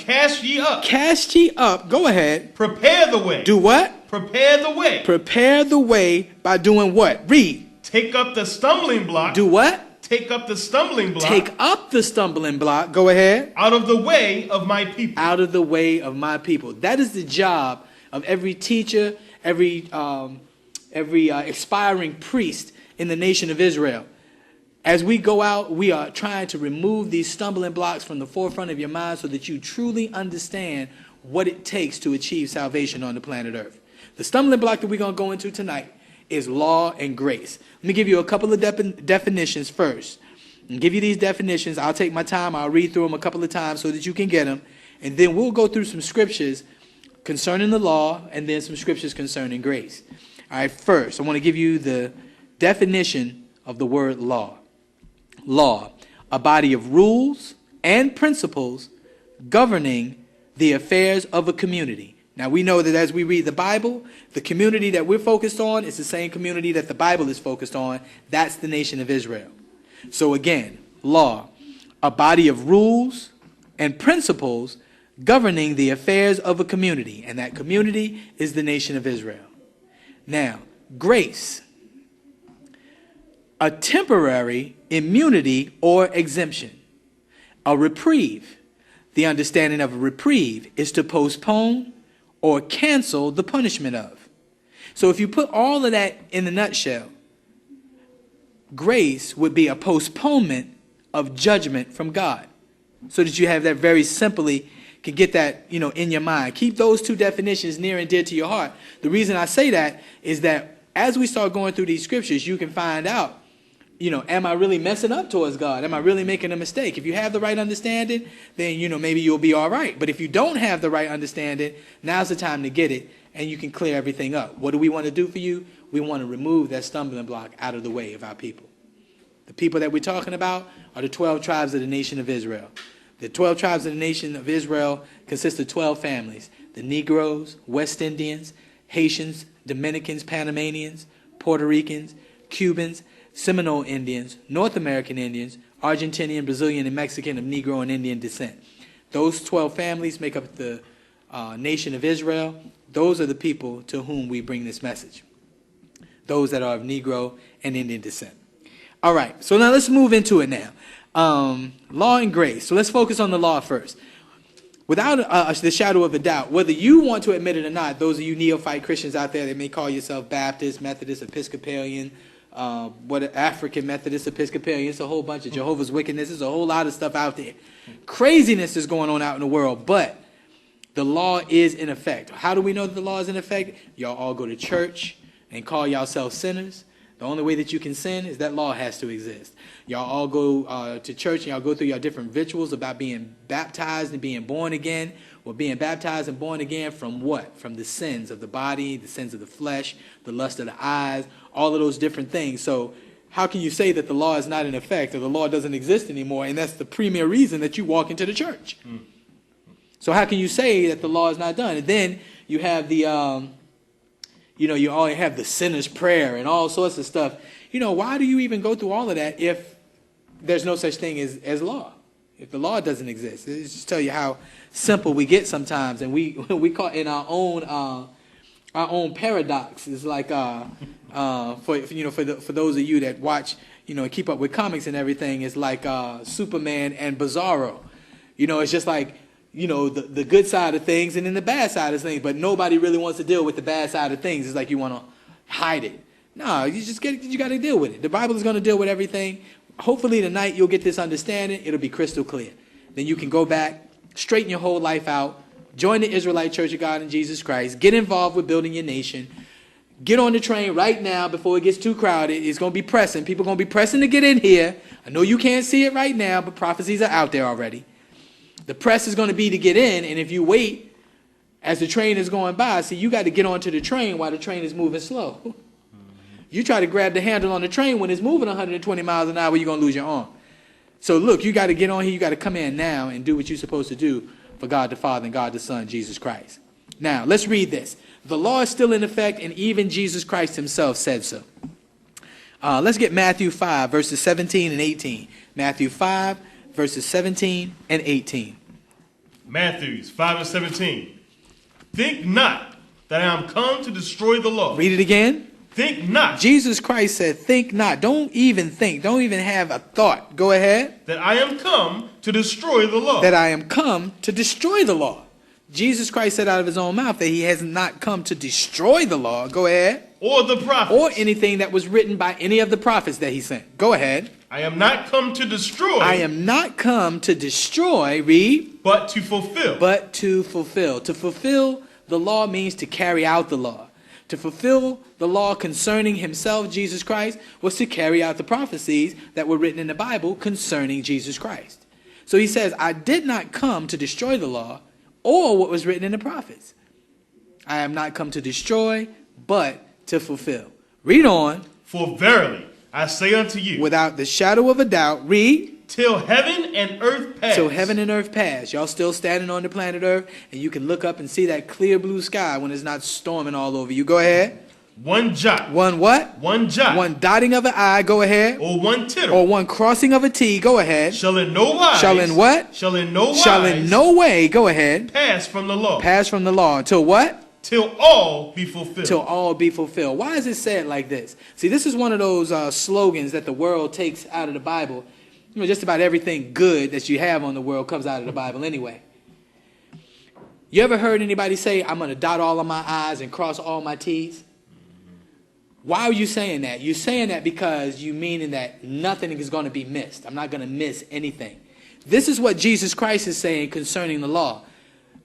Cast ye up. Cast ye up. Go ahead. Prepare the way. Do what? Prepare the way. Prepare the way by doing what? Read. Take up the stumbling block. Do what? Take up the stumbling block. Take up the stumbling block. Go ahead. Out of the way of my people. Out of the way of my people. That is the job of every teacher, every aspiring priest in the nation of Israel. As we go out, we are trying to remove these stumbling blocks from the forefront of your mind so that you truly understand what it takes to achieve salvation on the planet Earth. The stumbling block that we're going to go into tonight is law and grace. Let me give you a couple of definitions first. And give you these definitions. I'll take my time. I'll read through them a couple of times so that you can get them. And then we'll go through some scriptures concerning the law and then some scriptures concerning grace. All right, first, I want to give you the definition of the word law. Law, a body of rules and principles governing the affairs of a community. Now, we know that as we read the Bible, the community that we're focused on is the same community that the Bible is focused on. That's the nation of Israel. So again, law, a body of rules and principles governing the affairs of a community. And that community is the nation of Israel. Now, grace, a temporary immunity or exemption. A reprieve. The understanding of a reprieve is to postpone or cancel the punishment of. So if you put all of that in a nutshell, grace would be a postponement of judgment from God. So that you have that very simply, can get that, in your mind. Keep those two definitions near and dear to your heart. The reason I say that is that as we start going through these scriptures, you can find out, am I really messing up towards God? Am I really making a mistake? If you have the right understanding, then, maybe you'll be all right. But if you don't have the right understanding, now's the time to get it, and you can clear everything up. What do we want to do for you? We want to remove that stumbling block out of the way of our people. The people that we're talking about are the 12 tribes of the nation of Israel. The 12 tribes of the nation of Israel consist of 12 families. The Negroes, West Indians, Haitians, Dominicans, Panamanians, Puerto Ricans, Cubans, Seminole Indians, North American Indians, Argentinian, Brazilian, and Mexican of Negro and Indian descent. Those 12 families make up the nation of Israel. Those are the people to whom we bring this message. Those that are of Negro and Indian descent. All right, so now let's move into it now. Law and grace. So let's focus on the law first. Without the shadow of a doubt, whether you want to admit it or not, those of you neophyte Christians out there that may call yourself Baptist, Methodist, Episcopalian, African Methodist, Episcopalian, it's a whole bunch of Jehovah's Witness. There's a whole lot of stuff out there. Craziness is going on out in the world, but the law is in effect. How do we know that the law is in effect? Y'all all go to church and call yourselves sinners. The only way that you can sin is that law has to exist. Y'all all go to church and y'all go through your different rituals about being baptized and being born again. Well, being baptized and born again from what? From the sins of the body, the sins of the flesh, the lust of the eyes, all of those different things. So how can you say that the law is not in effect or the law doesn't exist anymore? And that's the premier reason that you walk into the church. So how can you say that the law is not done? And then you have the... you always have the sinner's prayer and all sorts of stuff. Why do you even go through all of that if there's no such thing as law? If the law doesn't exist? It's just tell you how simple we get sometimes, and we caught in our own paradox. It's like for those of you that watch, keep up with comics and everything, it's like Superman and Bizarro. It's just like the good side of things and then the bad side of things, but nobody really wants to deal with the bad side of things. It's like you want to hide it. No, you got to deal with it. The Bible is going to deal with everything. Hopefully tonight you'll get this understanding. It'll be crystal clear. Then you can go back, straighten your whole life out, join the Israelite Church of God in Jesus Christ, get involved with building your nation, get on the train right now before it gets too crowded. It's going to be pressing. People are going to be pressing to get in here. I know you can't see it right now, but prophecies are out there already. The press is going to be to get in, and if you wait as the train is going by, see, you got to get onto the train while the train is moving slow. You try to grab the handle on the train when it's moving 120 miles an hour, you're going to lose your arm. So look, you got to get on here. You got to come in now and do what you're supposed to do for God the Father and God the Son, Jesus Christ. Now, let's read this. The law is still in effect, and even Jesus Christ himself said so. Let's get Matthew 5, verses 17 and 18. Matthew 5, verses 17 and 18. Matthews 5:17. Think not that I am come to destroy the law. Read it again. Think not Jesus Christ said, think not. Don't even think. Don't even have a thought. Go ahead. that I am come to destroy the law. That I am come to destroy the law. Jesus Christ said out of his own mouth that he has not come to destroy the law. Go ahead. Or the prophets. Or anything that was written by any of the prophets that he sent. Go ahead. I am not come to destroy. I am not come to destroy, read, but to fulfill. but to fulfill. To fulfill the law means to carry out the law. To fulfill the law concerning himself, Jesus Christ, was to carry out the prophecies that were written in the Bible concerning Jesus Christ. So he says, I did not come to destroy the law or what was written in the prophets. I am not come to destroy, but to fulfill. Read on. For verily I say unto you, Without the shadow of a doubt, read. till heaven and earth pass. Till heaven and earth pass. Y'all still standing on the planet Earth, and you can look up and see that clear blue sky when it's not storming all over you. Go ahead. One jot. One what? One jot. One dotting of an I. Go ahead. Or one tittle. Or one crossing of a T. Go ahead. Shall in no wise. Shall in what? Shall in no wise. Shall in no way. Go ahead. pass from the law. Pass from the law until what? Till all be fulfilled. Till all be fulfilled. Why is it said like this? See, this is one of those slogans that the world takes out of the Bible. You know, just about everything good that you have on the world comes out of the Bible anyway. You ever heard anybody say, I'm going to dot all of my I's and cross all my T's? Why are you saying that? You're saying that because you meaning that nothing is going to be missed. I'm not going to miss anything. This is what Jesus Christ is saying concerning the law.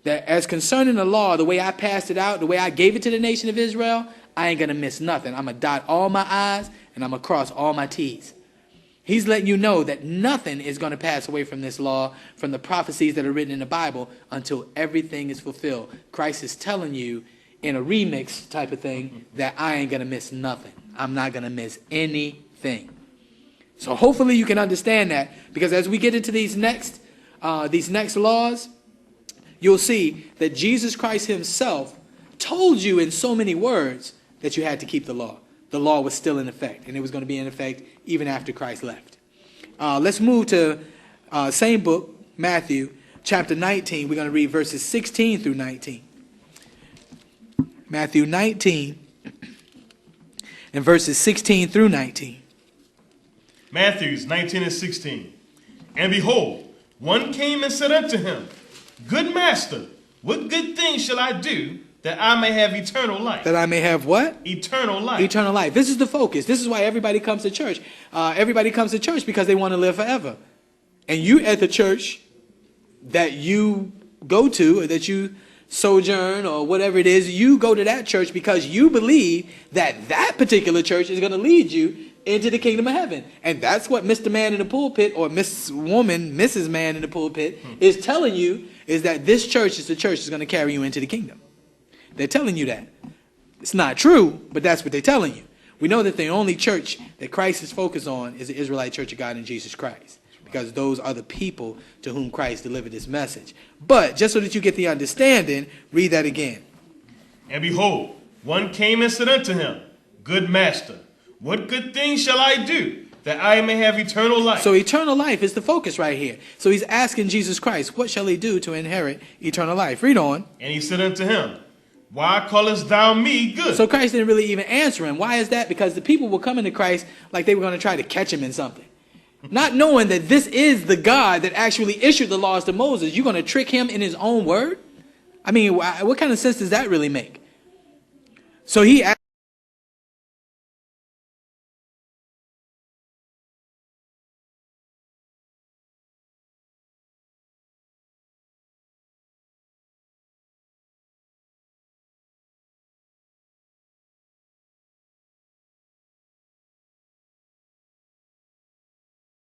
That as concerning the law, the way I passed it out, the way I gave it to the nation of Israel, I ain't going to miss nothing. I'm going to dot all my I's and I'm going to cross all my T's. He's letting you know that nothing is going to pass away from this law, from the prophecies that are written in the Bible, until everything is fulfilled. Christ is telling you in a remix type of thing that I ain't going to miss nothing. I'm not going to miss anything. So hopefully you can understand that, because as we get into these next laws, you'll see that Jesus Christ himself told you in so many words that you had to keep the law. The law was still in effect, and it was going to be in effect even after Christ left. Let's move to same book, Matthew, chapter 19. We're going to read verses 16 through 19. Matthew 19 and verses 16 through 19. Matthews 19 and 16. And behold, one came and said unto him, Good master, what good thing shall I do that I may have eternal life? That I may have what? Eternal life. Eternal life. This is the focus. This is why everybody comes to church. Everybody comes to church because they want to live forever. And you at the church that you go to, or that you sojourn, or whatever it is, you go to that church because you believe that that particular church is going to lead you into the kingdom of heaven. And that's what Mr. Man in the pulpit, or Miss Woman, Mrs. Man in the pulpit, is telling you, is that this church is the church that's going to carry you into the kingdom. They're telling you that. It's not true, but that's what they're telling you. We know that the only church that Christ is focused on is the Israelite Church of God in Jesus Christ, because those are the people to whom Christ delivered this message. But just so that you get the understanding, read that again. And behold, one came and said unto him, Good master, what good thing shall I do that I may have eternal life? So eternal life is the focus right here. So he's asking Jesus Christ, what shall he do to inherit eternal life? Read on. And he said unto him, Why callest thou me good? So Christ didn't really even answer him. Why is that? Because the people were coming to Christ like they were going to try to catch him in something. Not knowing that this is the God that actually issued the laws to Moses. You're going to trick him in his own word? I mean, what kind of sense does that really make? So he